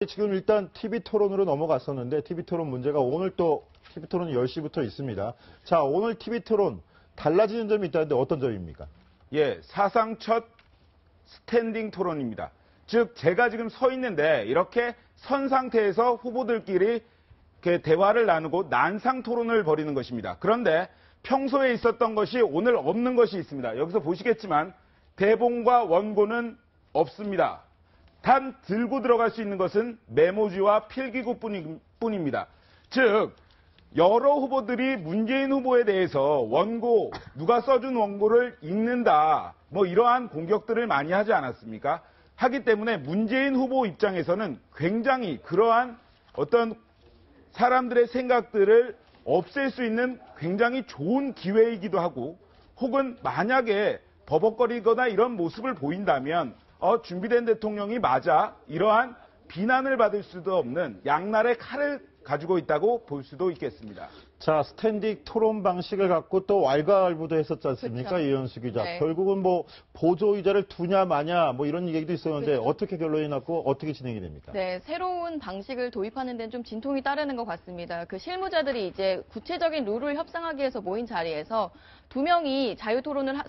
지금 일단 TV토론으로 넘어갔었는데 TV토론 문제가 오늘 또 TV토론이 10시부터 있습니다. 자, 오늘 TV토론 달라지는 점이 있다는데 어떤 점입니까? 예, 사상 첫 스탠딩 토론입니다. 즉 제가 지금 서 있는데 이렇게 선 상태에서 후보들끼리 이렇게 대화를 나누고 난상 토론을 벌이는 것입니다. 그런데 평소에 있었던 것이 오늘 없는 것이 있습니다. 여기서 보시겠지만 대본과 원고는 없습니다. 단 들고 들어갈 수 있는 것은 메모지와 필기구 뿐입니다. 즉 여러 후보들이 문재인 후보에 대해서 원고, 누가 써준 원고를 읽는다, 뭐 이러한 공격들을 많이 하지 않았습니까? 하기 때문에 문재인 후보 입장에서는 굉장히 그러한 어떤 사람들의 생각들을 없앨 수 있는 굉장히 좋은 기회이기도 하고, 혹은 만약에 버벅거리거나 이런 모습을 보인다면 준비된 대통령이 맞아 이러한 비난을 받을 수도 없는 양날의 칼을 가지고 있다고 볼 수도 있겠습니다. 자, 스탠딩 토론 방식을 갖고 또 왈가왈부도 했었지 않습니까? 그렇죠. 이현수 기자. 네. 결국은 뭐 보조의자를 두냐 마냐 뭐 이런 얘기도 있었는데 그렇죠. 어떻게 결론이 났고 어떻게 진행이 됩니까? 네, 새로운 방식을 도입하는 데는 좀 진통이 따르는 것 같습니다. 그 실무자들이 이제 구체적인 룰을 협상하기 위해서 모인 자리에서 두 명이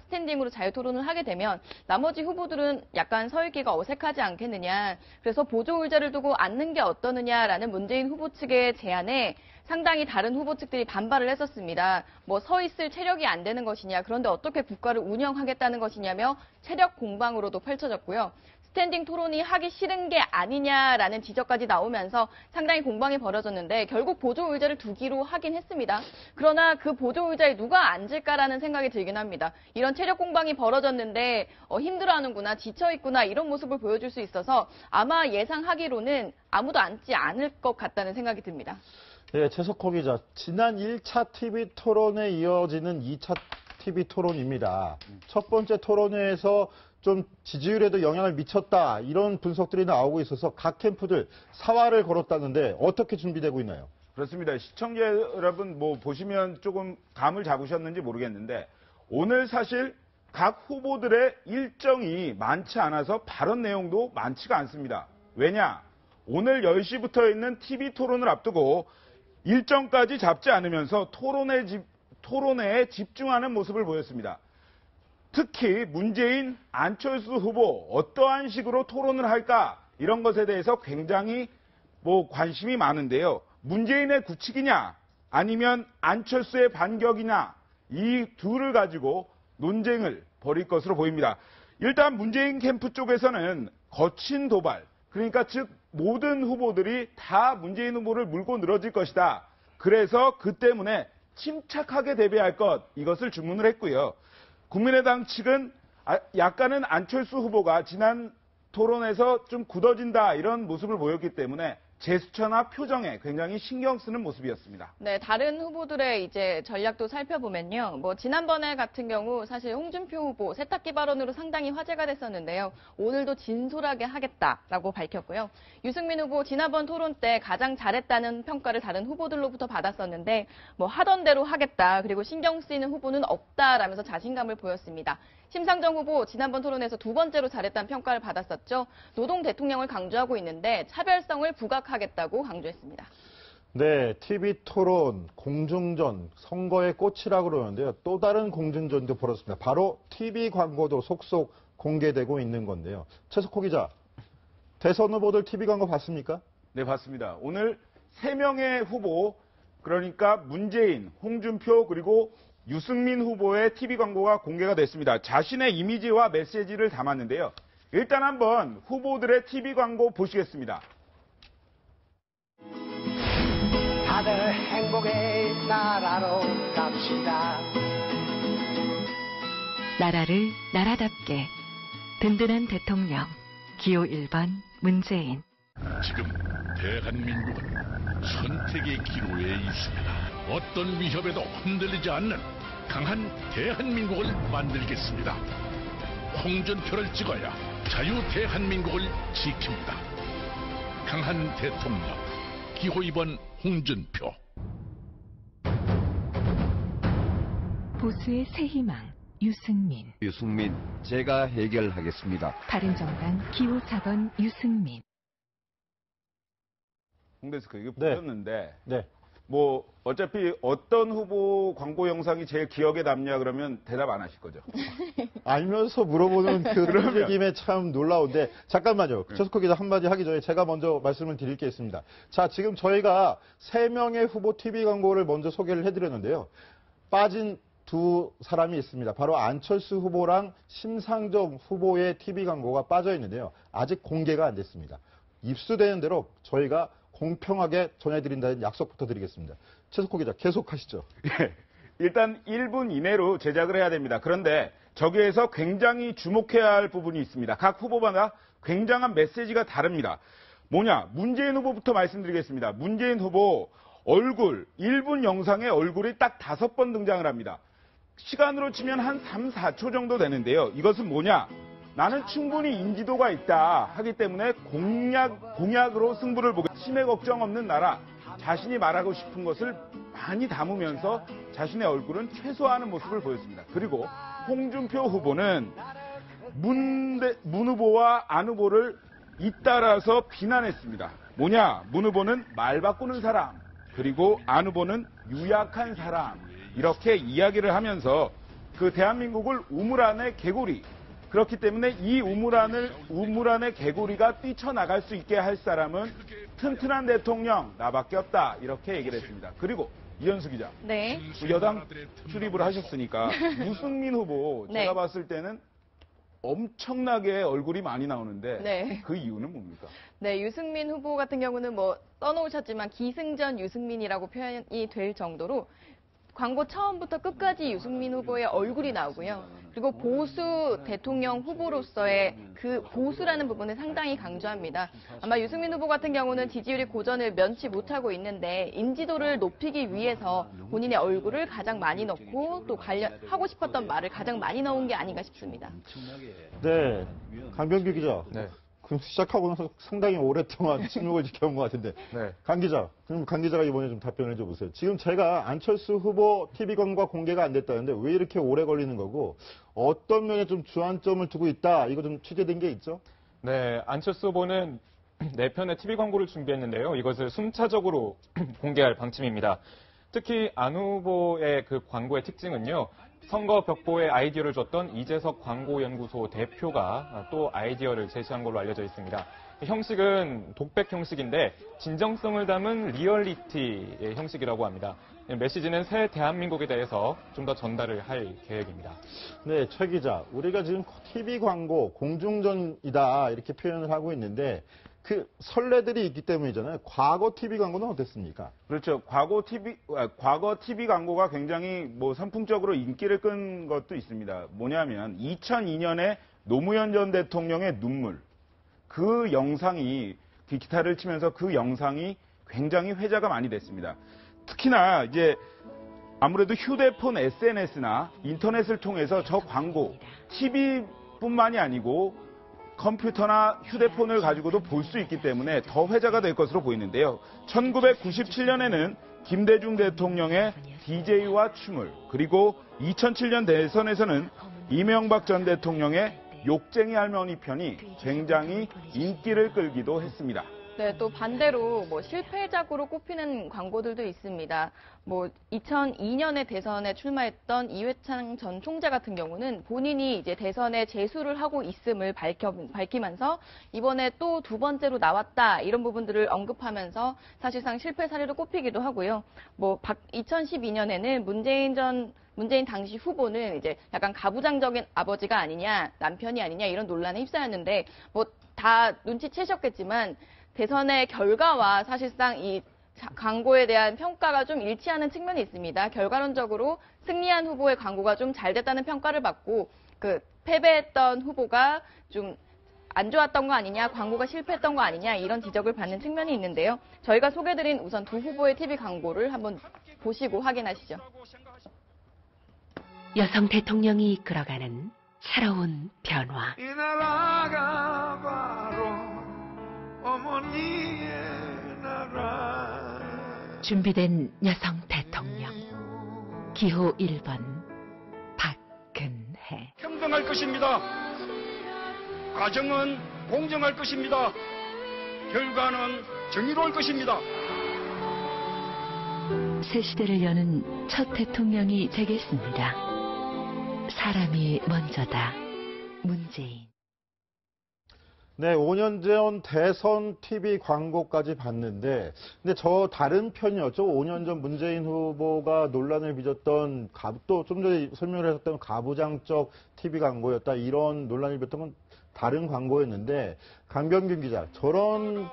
스탠딩으로 자유토론을 하게 되면 나머지 후보들은 약간 서 있기가 어색하지 않겠느냐. 그래서 보조의자를 두고 앉는 게 어떠느냐라는 문재인 후보 측의 제안에 상당히 다른 후보 측들이 반발을 했었습니다. 뭐 서 있을 체력이 안 되는 것이냐, 그런데 어떻게 국가를 운영하겠다는 것이냐며 체력 공방으로도 펼쳐졌고요. 스탠딩 토론이 하기 싫은 게 아니냐라는 지적까지 나오면서 상당히 공방이 벌어졌는데 결국 보조의자를 두기로 하긴 했습니다. 그러나 그 보조의자에 누가 앉을까라는 생각이 들긴 합니다. 이런 체력 공방이 벌어졌는데 힘들어하는구나, 지쳐있구나 이런 모습을 보여줄 수 있어서 아마 예상하기로는 아무도 앉지 않을 것 같다는 생각이 듭니다. 네, 최석호 기자. 지난 1차 TV 토론에 이어지는 2차 TV 토론입니다. 첫 번째 토론회에서 좀 지지율에도 영향을 미쳤다 이런 분석들이 나오고 있어서 각 캠프들 사활을 걸었다는데 어떻게 준비되고 있나요? 그렇습니다. 시청자 여러분 뭐 보시면 조금 감을 잡으셨는지 모르겠는데 오늘 사실 각 후보들의 일정이 많지 않아서 발언 내용도 많지가 않습니다. 왜냐? 오늘 10시부터 있는 TV 토론을 앞두고 일정까지 잡지 않으면서 토론회에 집중하는 모습을 보였습니다. 특히 문재인, 안철수 후보 어떠한 식으로 토론을 할까 이런 것에 대해서 굉장히 관심이 많은데요. 문재인의 굳히기냐 아니면 안철수의 반격이냐 이 둘을 가지고 논쟁을 벌일 것으로 보입니다. 일단 문재인 캠프 쪽에서는 거친 도발, 그러니까 즉 모든 후보들이 다 문재인 후보를 물고 늘어질 것이다. 그래서 그 때문에 침착하게 대비할 것 이것을 주문을 했고요. 국민의당 측은 약간은 안철수 후보가 지난 토론에서 좀 굳어진다 이런 모습을 보였기 때문에 제스처나 표정에 굉장히 신경 쓰는 모습이었습니다. 네, 다른 후보들의 이제 전략도 살펴보면요. 지난번에 같은 경우 사실 홍준표 후보 세탁기 발언으로 상당히 화제가 됐었는데요. 오늘도 진솔하게 하겠다라고 밝혔고요. 유승민 후보 지난번 토론 때 가장 잘했다는 평가를 다른 후보들로부터 받았었는데 하던 대로 하겠다. 그리고 신경 쓰이는 후보는 없다라면서 자신감을 보였습니다. 심상정 후보 지난번 토론에서 두 번째로 잘했다는 평가를 받았었죠. 노동 대통령을 강조하고 있는데 차별성을 부각하겠다고 강조했습니다. 네, TV 토론, 공중전, 선거의 꽃이라고 그러는데요. 또 다른 공중전도 벌었습니다. 바로 TV 광고도 속속 공개되고 있는 건데요. 최석호 기자, 대선 후보들 TV 광고 봤습니까? 네, 봤습니다. 오늘 3명의 후보, 그러니까 문재인, 홍준표 그리고 유승민 후보의 TV 광고가 공개가 됐습니다. 자신의 이미지와 메시지를 담았는데요. 일단 한번 후보들의 TV 광고 보시겠습니다. 다들 행복의 나라로 갑시다. 나라를 나라답게 든든한 대통령 기호 1번 문재인. 지금 대한민국은 선택의 기로에 있습니다. 어떤 위협에도 흔들리지 않는 강한 대한민국을 만들겠습니다. 홍준표를 찍어야 자유 대한민국을 지킵니다. 강한 대통령 기호 2번 홍준표. 보수의 새 희망 유승민. 유승민, 제가 해결하겠습니다. 바른정당 기호 4번 유승민. 홍대스크 이거 네. 보셨는데 네. 뭐 어차피 어떤 후보 광고 영상이 제일 기억에 남냐 그러면 대답 안 하실 거죠. 알면서 물어보는 그 던질김에 참 놀라운데 잠깐만요. 최석호 기자 한마디 하기 전에 제가 먼저 말씀을 드릴 게 있습니다. 자, 지금 저희가 3명의 후보 TV 광고를 먼저 소개를 해드렸는데요. 빠진 두 사람이 있습니다. 바로 안철수 후보랑 심상정 후보의 TV 광고가 빠져 있는데요. 아직 공개가 안 됐습니다. 입수되는 대로 저희가 공평하게 전해드린다는 약속부터 드리겠습니다. 최석호 기자 계속하시죠. 예. 일단 1분 이내로 제작을 해야 됩니다. 그런데 저기에서 굉장히 주목해야 할 부분이 있습니다. 각 후보마다 굉장한 메시지가 다릅니다. 뭐냐? 문재인 후보부터 말씀드리겠습니다. 문재인 후보 얼굴, 1분 영상에 얼굴이 딱 5번 등장을 합니다. 시간으로 치면 한 3, 4초 정도 되는데요. 이것은 뭐냐? 나는 충분히 인지도가 있다 하기 때문에 공약으로 승부를 보고 치매 걱정 없는 나라, 자신이 말하고 싶은 것을 많이 담으면서 자신의 얼굴은 최소화하는 모습을 보였습니다. 그리고 홍준표 후보는 문 후보와 안 후보를 잇따라서 비난했습니다. 뭐냐? 문 후보는 말 바꾸는 사람, 그리고 안 후보는 유약한 사람, 이렇게 이야기를 하면서 그 대한민국을 우물 안의 개구리, 그렇기 때문에 이 우물 안의 개구리가 뛰쳐나갈 수 있게 할 사람은 튼튼한 대통령 나밖에 없다, 이렇게 얘기를 했습니다. 그리고 이현수 기자, 네. 여당 출입을 하셨으니까 유승민 후보 네. 제가 봤을 때는 엄청나게 얼굴이 많이 나오는데 네. 그 이유는 뭡니까? 네, 유승민 후보 같은 경우는 뭐 써놓으셨지만 기승전 유승민이라고 표현이 될 정도로 광고 처음부터 끝까지 유승민 후보의 얼굴이 나오고요. 그리고 보수 대통령 후보로서의 그 보수라는 부분을 상당히 강조합니다. 아마 유승민 후보 같은 경우는 지지율이 고전을 면치 못하고 있는데 인지도를 높이기 위해서 본인의 얼굴을 가장 많이 넣고 또 하고 싶었던 말을 가장 많이 넣은 게 아닌가 싶습니다. 네. 강병규 기자. 네. 그럼 시작하고 나서 상당히 오랫동안 침묵을 지켜온 것 같은데. 네. 강 기자. 그럼 강 기자가 이번에 좀 답변을 해줘보세요. 지금 제가 안철수 후보 TV 광고가 공개가 안 됐다는데 왜 이렇게 오래 걸리는 거고 어떤 면에 좀 주안점을 두고 있다. 이거 좀 취재된 게 있죠? 네, 안철수 후보는 4편의 TV 광고를 준비했는데요. 이것을 순차적으로 공개할 방침입니다. 특히 안 후보의 그 광고의 특징은요. 선거 벽보에 아이디어를 줬던 이재석 광고연구소 대표가 또 아이디어를 제시한 걸로 알려져 있습니다. 형식은 독백 형식인데 진정성을 담은 리얼리티의 형식이라고 합니다. 메시지는 새 대한민국에 대해서 좀 더 전달을 할 계획입니다. 네, 최 기자. 우리가 지금 TV 광고 공중전이다 이렇게 표현을 하고 있는데 그 선례들이 있기 때문이잖아요. 과거 TV 광고는 어땠습니까? 그렇죠. 과거 TV 광고가 굉장히 뭐 선풍적으로 인기를 끈 것도 있습니다. 뭐냐면 2002년에 노무현 전 대통령의 눈물, 그 영상이 기타를 치면서 그 영상이 굉장히 회자가 많이 됐습니다. 특히나 이제 아무래도 휴대폰 SNS나 인터넷을 통해서 저 광고, TV뿐만이 아니고 컴퓨터나 휴대폰을 가지고도 볼 수 있기 때문에 더 회자가 될 것으로 보이는데요. 1997년에는 김대중 대통령의 DJ와 춤을, 그리고 2007년 대선에서는 이명박 전 대통령의 욕쟁이 할머니 편이 굉장히 인기를 끌기도 했습니다. 네, 또 반대로 뭐 실패작으로 꼽히는 광고들도 있습니다. 뭐 2002년에 대선에 출마했던 이회창 전 총재 같은 경우는 본인이 이제 대선에 재수를 하고 있음을 밝히면서 이번에 또 두 번째로 나왔다 이런 부분들을 언급하면서 사실상 실패 사례로 꼽히기도 하고요. 뭐 2012년에는 문재인 당시 후보는 이제 약간 가부장적인 아버지가 아니냐, 남편이 아니냐 이런 논란에 휩싸였는데 뭐 다 눈치채셨겠지만 대선의 결과와 사실상 이 광고에 대한 평가가 좀 일치하는 측면이 있습니다. 결과론적으로 승리한 후보의 광고가 좀 잘 됐다는 평가를 받고 그 패배했던 후보가 좀 안 좋았던 거 아니냐, 광고가 실패했던 거 아니냐 이런 지적을 받는 측면이 있는데요. 저희가 소개드린 우선 두 후보의 TV 광고를 한번 보시고 확인하시죠. 여성 대통령이 이끌어가는 새로운 변화. 이 나라가 바로 어머니의 나라. 준비된 여성 대통령. 기호 1번 박근혜. 평등할 것입니다. 과정은 공정할 것입니다. 결과는 정의로울 것입니다. 새 시대를 여는 첫 대통령이 되겠습니다. 사람이 먼저다. 문재인. 네, 5년 전 대선 TV 광고까지 봤는데, 근데 저 다른 편이었죠. 5년 전 문재인 후보가 논란을 빚었던 또 좀 전에 설명을 하셨던 가부장적 TV 광고였다. 이런 논란을 빚었던 건 다른 광고였는데, 강병균 기자, 저런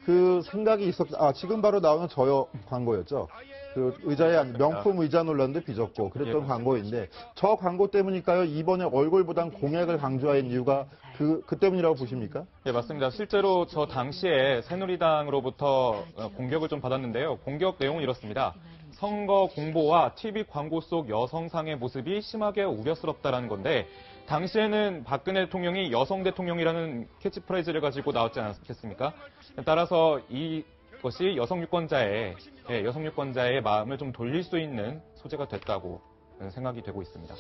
그 생각이 지금 바로 나오는 저 광고였죠. 그 의자에 명품 의자 논란도 빚었고 그랬던 광고인데 저 광고 때문일까요? 이번에 얼굴보단 공약을 강조한 이유가 그 때문이라고 보십니까? 네, 맞습니다. 실제로 저 당시에 새누리당으로부터 공격을 좀 받았는데요. 공격 내용은 이렇습니다. 선거 공보와 TV 광고 속 여성상의 모습이 심하게 우려스럽다라는 건데 당시에는 박근혜 대통령이 여성 대통령이라는 캐치프레이즈를 가지고 나왔지 않았겠습니까? 따라서 이것이 여성 유권자의 마음을 좀 돌릴 수 있는 소재가 됐다고 생각이 되고 있습니다.